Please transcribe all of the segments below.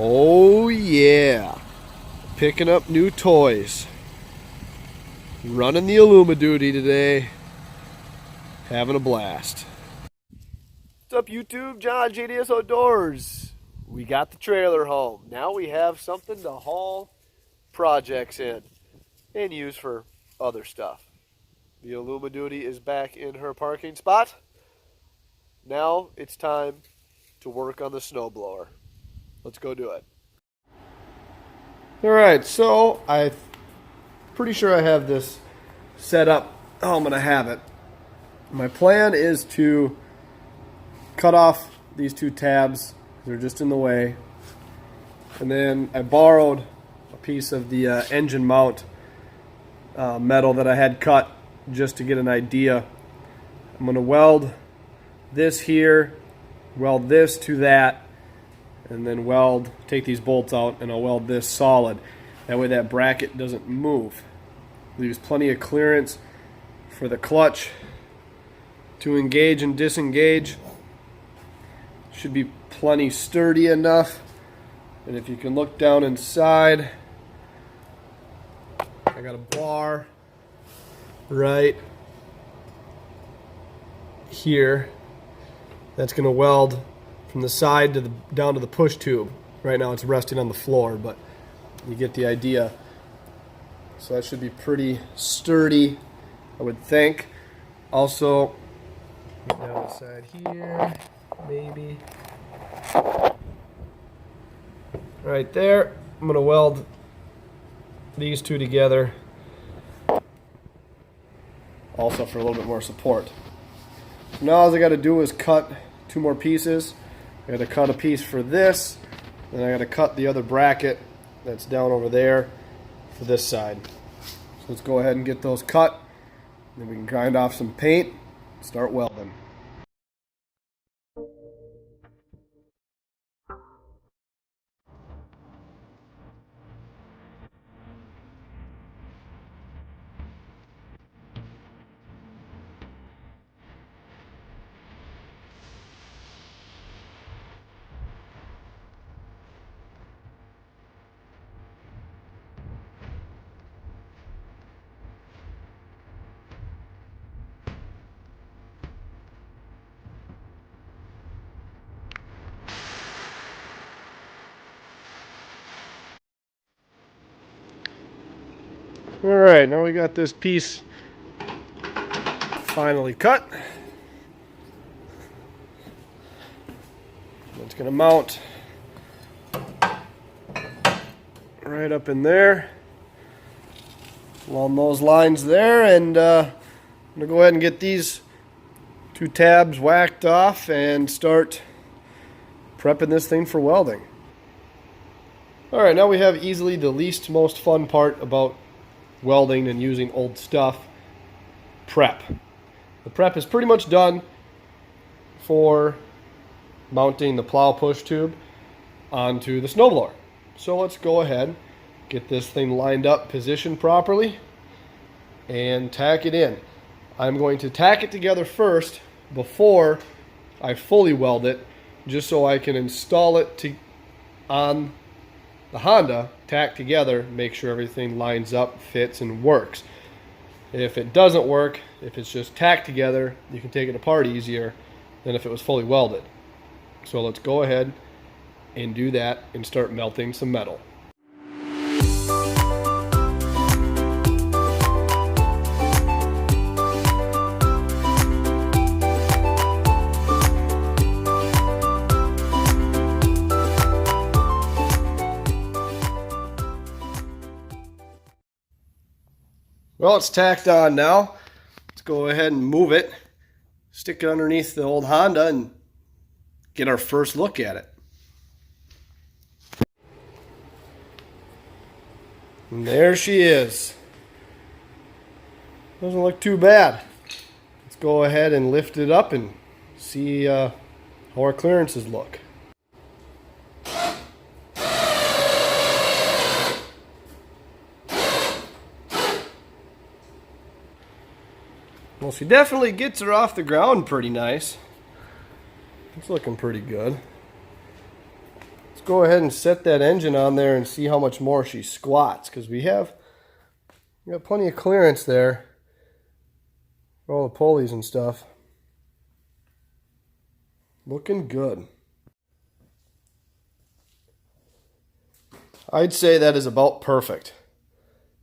Oh yeah, picking up new toys. Running the Illuma-Duty today. Having a blast. What's up YouTube? John, JDS Outdoors. We got the trailer home. Now we have something to haul projects in and use for other stuff. The Illuma-Duty is back in her parking spot. Now it's time to work on the snowblower. Let's go do it. Alright, so I'm pretty sure I have this set up how I'm going to have it. My plan is to cut off these two tabs. They're just in the way. And then I borrowed a piece of the engine mount metal that I had cut just to get an idea. I'm going to weld this here, weld this to that, and then take these bolts out, and I'll weld this solid. That way that bracket doesn't move. Leaves plenty of clearance for the clutch to engage and disengage. Should be plenty sturdy enough. And if you can look down inside, I got a bar right here that's going to weld from the side to down to the push tube. Right now it's resting on the floor, but you get the idea. So that should be pretty sturdy, I would think. Also, down the side here, maybe. Right there, I'm going to weld these two together. Also for a little bit more support. Now all I got to do is cut two more pieces. I got to cut a piece for this, then I got to cut the other bracket that's down over there for this side. So let's go ahead and get those cut. Then we can grind off some paint and start welding. Alright, now we got this piece finally cut. It's going to mount right up in there along those lines there, and I'm going to go ahead and get these two tabs whacked off and start prepping this thing for welding. Alright, now we have easily the least most fun part about welding and using old stuff: prep. The prep is pretty much done for mounting the plow push tube onto the snowblower. So let's go ahead, get this thing lined up, positioned properly, and tack it in. I'm going to tack it together first before I fully weld it, just so I can install it on the Honda, tack together, make sure everything lines up, fits, and works. If it doesn't work, if it's just tacked together, you can take it apart easier than if it was fully welded. So let's go ahead and do that and start melting some metal. Well, it's tacked on now. Let's go ahead and move it, stick it underneath the old Honda, and get our first look at it. And there she is. Doesn't look too bad. Let's go ahead and lift it up and see how our clearances look. Well, she definitely gets her off the ground pretty nice. It's looking pretty good. Let's go ahead and set that engine on there and see how much more she squats, because we got plenty of clearance there for all the pulleys and stuff. Looking good. I'd say that is about perfect.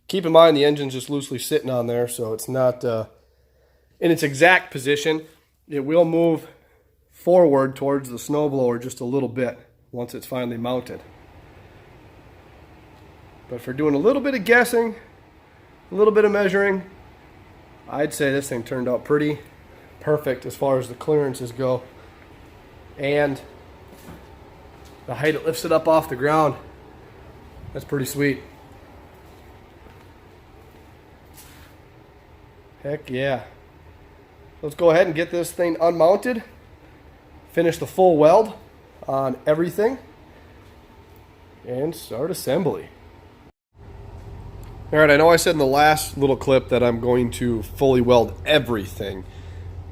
Keep in mind the engine's just loosely sitting on there, so it's not in its exact position. It will move forward towards the snowblower just a little bit once it's finally mounted. But for doing a little bit of guessing, a little bit of measuring, I'd say this thing turned out pretty perfect as far as the clearances go. And the height it lifts it up off the ground, that's pretty sweet. Heck yeah. Let's go ahead and get this thing unmounted, finish the full weld on everything, and start assembly. Alright, I know I said in the last little clip that I'm going to fully weld everything,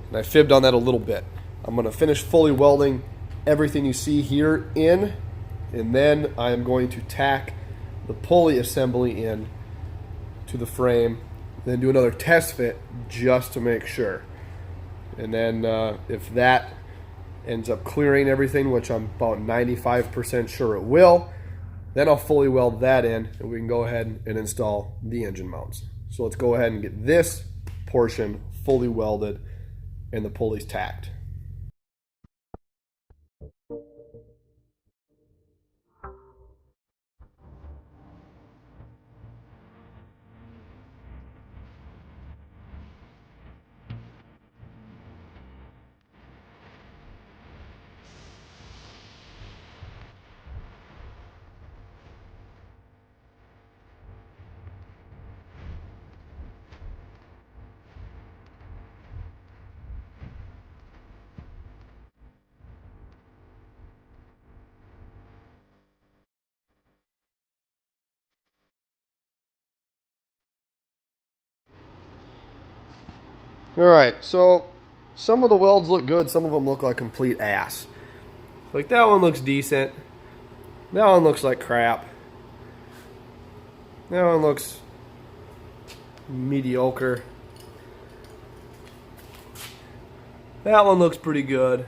and I fibbed on that a little bit. I'm going to finish fully welding everything you see here in, and then I am going to tack the pulley assembly in to the frame, then do another test fit just to make sure. And then if that ends up clearing everything, which I'm about 95% sure it will, then I'll fully weld that in and we can go ahead and install the engine mounts. So let's go ahead and get this portion fully welded and the pulleys tacked. Alright, so some of the welds look good, some of them look like complete ass. Like that one looks decent. That one looks like crap. That one looks mediocre. That one looks pretty good.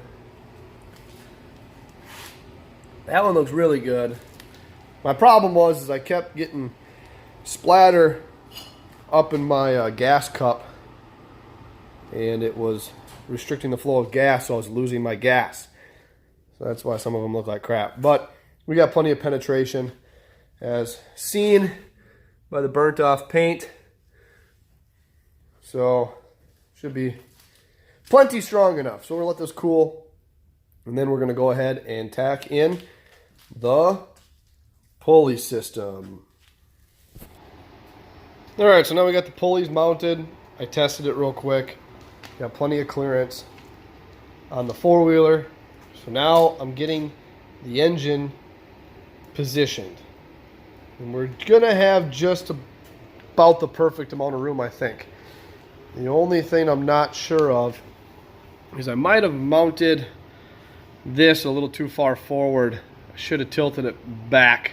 That one looks really good. My problem was I kept getting splatter up in my gas cup, and it was restricting the flow of gas, so I was losing my gas. So that's why some of them look like crap. But we got plenty of penetration, as seen by the burnt off paint. So should be plenty strong enough. So we're gonna let this cool, and then we're gonna go ahead and tack in the pulley system. All right, so now we got the pulleys mounted. I tested it real quick. Got plenty of clearance on the four-wheeler. So now I'm getting the engine positioned. And we're gonna have just about the perfect amount of room, I think. The only thing I'm not sure of is I might have mounted this a little too far forward. I should have tilted it back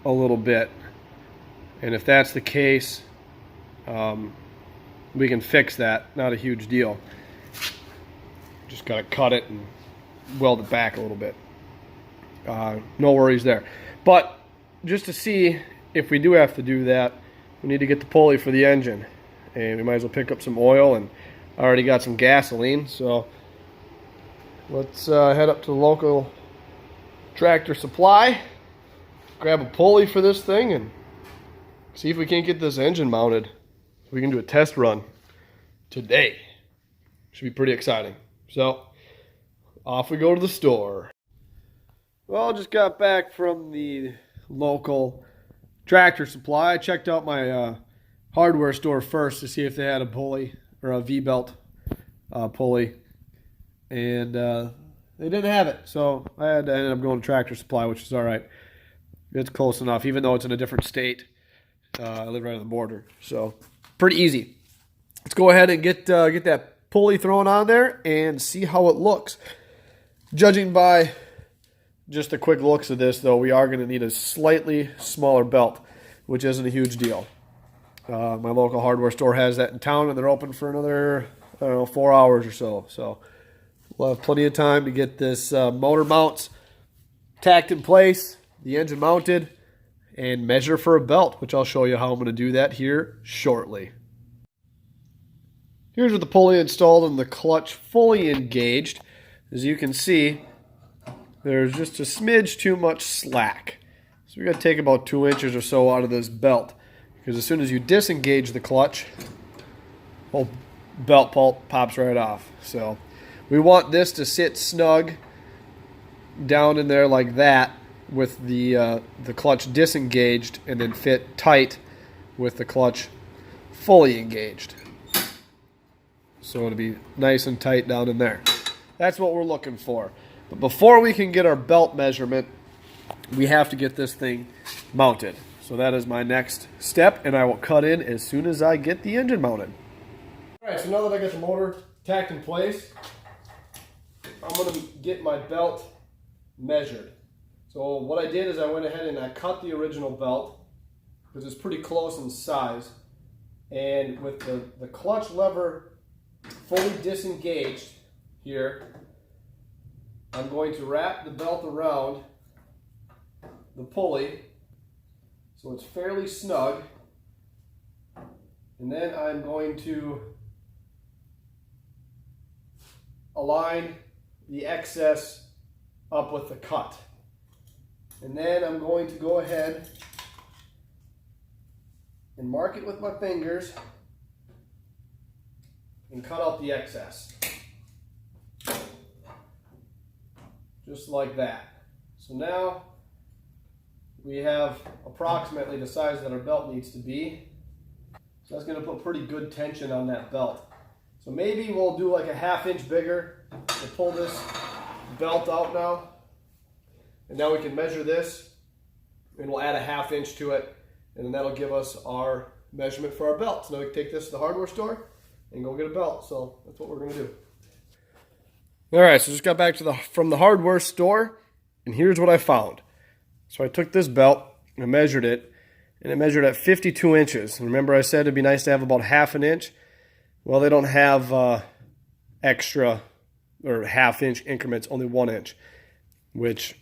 a little bit. And if that's the case, we can fix that. Not a huge deal. Just got to cut it and weld it back a little bit. No worries there. But just to see if we do have to do that, we need to get the pulley for the engine. And we might as well pick up some oil, and I already got some gasoline. So let's head up to the local Tractor Supply, grab a pulley for this thing, and see if we can't get this engine mounted. We can do a test run today. Should be pretty exciting. So off we go to the store. Well, I just got back from the local Tractor Supply. I checked out my hardware store first to see if they had a pulley or a V-belt pulley, and they didn't have it. So I ended up going to Tractor Supply, which is all right. It's close enough, even though it's in a different state. I live right on the border, so pretty easy. Let's go ahead and get that pulley thrown on there and see how it looks. Judging by just the quick looks of this, though, we are going to need a slightly smaller belt, which isn't a huge deal. My local hardware store has that in town, and they're open for another, I don't know, 4 hours or so. So we'll have plenty of time to get this motor mounts tacked in place, the engine mounted, and measure for a belt, which I'll show you how I'm going to do that here shortly. Here's with the pulley installed and the clutch fully engaged. As you can see, there's just a smidge too much slack. So we got to take about 2 inches or so out of this belt, because as soon as you disengage the clutch, whole belt pops right off. So we want this to sit snug down in there like that, with the clutch disengaged, and then fit tight with the clutch fully engaged. So it'll be nice and tight down in there. That's what we're looking for. But before we can get our belt measurement, we have to get this thing mounted. So that is my next step, and I will cut in as soon as I get the engine mounted. Alright, so now that I got the motor tacked in place, I'm going to get my belt measured. So what I did is I went ahead and I cut the original belt, because it's pretty close in size. And with the clutch lever fully disengaged here, I'm going to wrap the belt around the pulley so it's fairly snug, and then I'm going to align the excess up with the cut. And then I'm going to go ahead and mark it with my fingers and cut out the excess. Just like that. So now we have approximately the size that our belt needs to be. So that's going to put pretty good tension on that belt. So maybe we'll do like a 1/2 inch bigger to pull this belt out now. And now we can measure this, and we'll add a 1/2 inch to it, and then that'll give us our measurement for our belt. So now we can take this to the hardware store and go get a belt. So that's what we're going to do. All right, so just got back from the hardware store, and here's what I found. So I took this belt and I measured it, and it measured at 52 inches. And remember I said it'd be nice to have about 1/2 inch? Well, they don't have extra or 1/2 inch increments, only 1 inch, which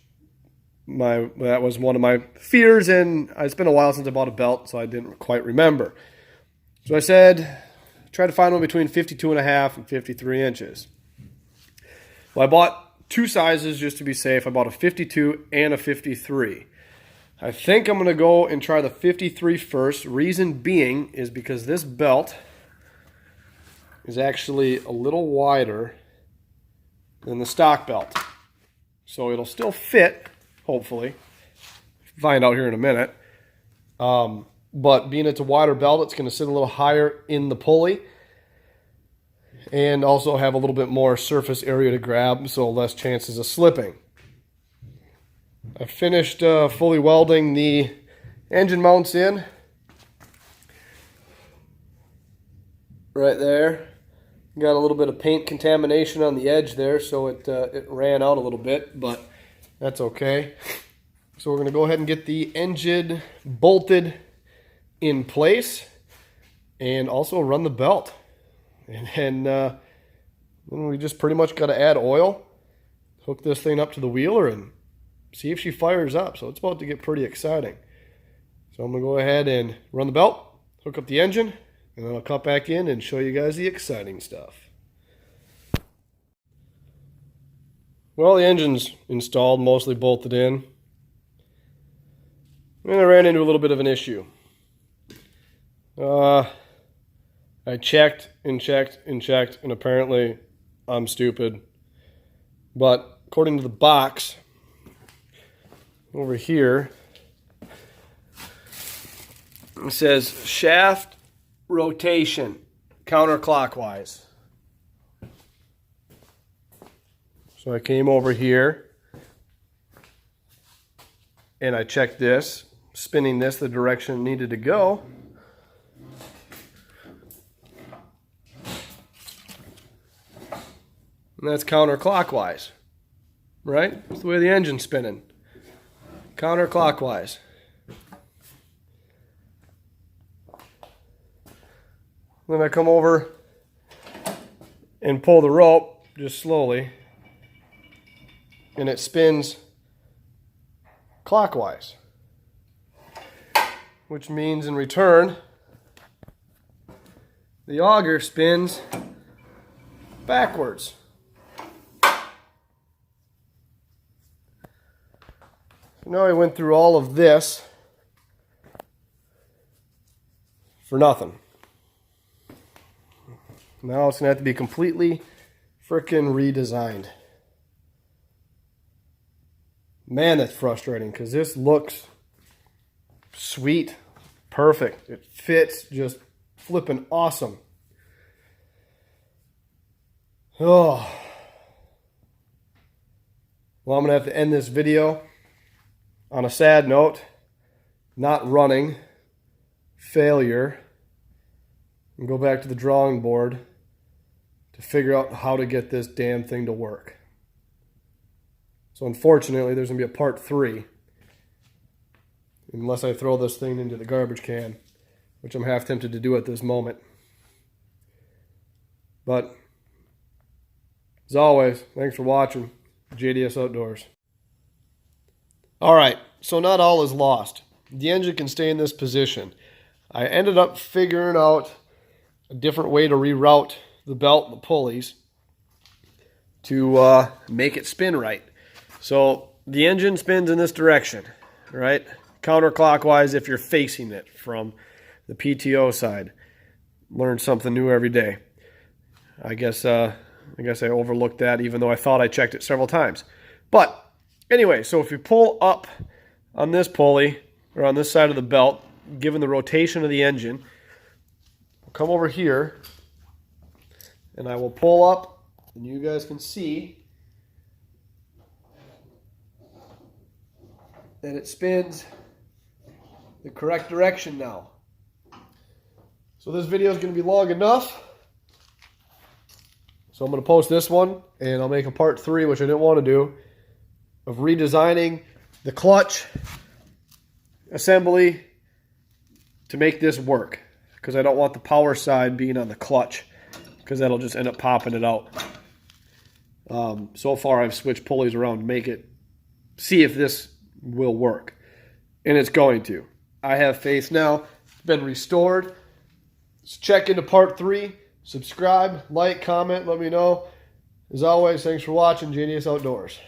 that was one of my fears, and it's been a while since I bought a belt, so I didn't quite remember. So I said, try to find one between 52.5 and 53 inches. Well, I bought 2 sizes just to be safe. I bought a 52 and a 53. I think I'm going to go and try the 53 first. Reason being is because this belt is actually a little wider than the stock belt. So it'll still fit, hopefully. Find out here in a minute. But being it's a wider belt, it's going to sit a little higher in the pulley, and also have a little bit more surface area to grab, so less chances of slipping. I finished fully welding the engine mounts in. Right there. Got a little bit of paint contamination on the edge there, so it ran out a little bit, but that's okay. So we're going to go ahead and get the engine bolted in place and also run the belt. And then we just pretty much got to add oil, hook this thing up to the wheeler, and see if she fires up. So it's about to get pretty exciting. So I'm going to go ahead and run the belt, hook up the engine, and then I'll cut back in and show you guys the exciting stuff. Well, the engine's installed, mostly bolted in. And I ran into a little bit of an issue. I checked and checked and checked, and apparently I'm stupid. But according to the box over here, it says shaft rotation counterclockwise. So I came over here and I checked this, spinning this the direction it needed to go. And that's counterclockwise. right? That's the way the engine's spinning. Counterclockwise. Then I come over and pull the rope just slowly, and it spins clockwise, which means in return the auger spins backwards. Now I went through all of this for nothing. Now it's going to have to be completely frickin' redesigned. Man, that's frustrating because this looks sweet, perfect. It fits just flippin' awesome. Oh. Well, I'm going to have to end this video on a sad note. Not running. Failure. And go back to the drawing board to figure out how to get this damn thing to work. So unfortunately, there's going to be a part 3. Unless I throw this thing into the garbage can, which I'm half tempted to do at this moment. But, as always, thanks for watching. JDS Outdoors. Alright, so not all is lost. The engine can stay in this position. I ended up figuring out a different way to reroute the belt and the pulleys to make it spin right. So the engine spins in this direction, right? Counterclockwise if you're facing it from the PTO side. Learn something new every day. I guess I overlooked that, even though I thought I checked it several times. But anyway, so if you pull up on this pulley or on this side of the belt, given the rotation of the engine, come over here and I will pull up, and you guys can see that it spins the correct direction now. So this video is going to be long enough, so I'm going to post this one and I'll make a part 3, which I didn't want to do, of redesigning the clutch assembly to make this work, because I don't want the power side being on the clutch, because that'll just end up popping it out. So far I've switched pulleys around to make it, see if this will work, and it's going to. I have faith now. It's been restored. Let's check into part 3. Subscribe, like, comment, let me know. As always, thanks for watching JDS Outdoors.